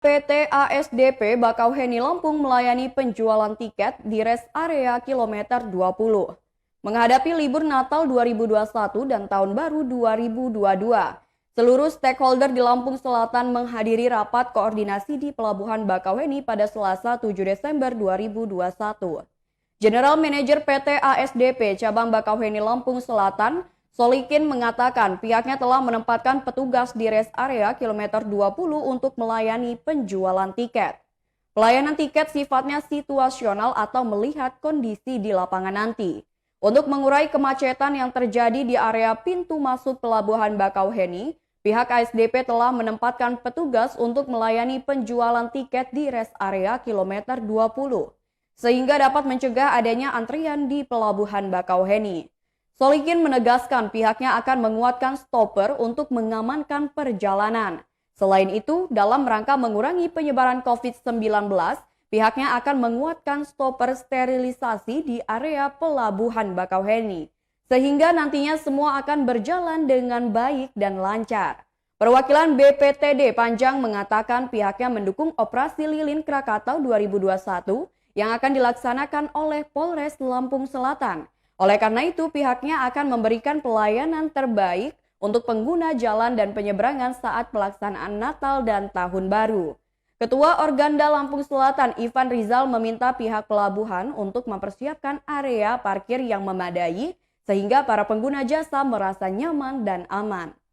PT ASDP Bakauheni Lampung melayani penjualan tiket di rest area kilometer 20. Menghadapi libur Natal 2021 dan Tahun Baru 2022, seluruh stakeholder di Lampung Selatan menghadiri rapat koordinasi di Pelabuhan Bakauheni pada Selasa 7 Desember 2021. General Manager PT ASDP Cabang Bakauheni Lampung Selatan, Solikin mengatakan pihaknya telah menempatkan petugas di rest area kilometer 20 untuk melayani penjualan tiket. Pelayanan tiket sifatnya situasional atau melihat kondisi di lapangan nanti. Untuk mengurai kemacetan yang terjadi di area pintu masuk Pelabuhan Bakauheni, pihak ASDP telah menempatkan petugas untuk melayani penjualan tiket di rest area kilometer 20, sehingga dapat mencegah adanya antrian di Pelabuhan Bakauheni. Solikin menegaskan pihaknya akan menguatkan stopper untuk mengamankan perjalanan. Selain itu, dalam rangka mengurangi penyebaran COVID-19, pihaknya akan menguatkan stopper sterilisasi di area Pelabuhan Bakauheni, sehingga nantinya semua akan berjalan dengan baik dan lancar. Perwakilan BPTD Panjang mengatakan pihaknya mendukung operasi Lilin Krakatau 2021 yang akan dilaksanakan oleh Polres Lampung Selatan. Oleh karena itu, pihaknya akan memberikan pelayanan terbaik untuk pengguna jalan dan penyeberangan saat pelaksanaan Natal dan Tahun Baru. Ketua Organda Lampung Selatan, Ivan Rizal, meminta pihak pelabuhan untuk mempersiapkan area parkir yang memadai sehingga para pengguna jasa merasa nyaman dan aman.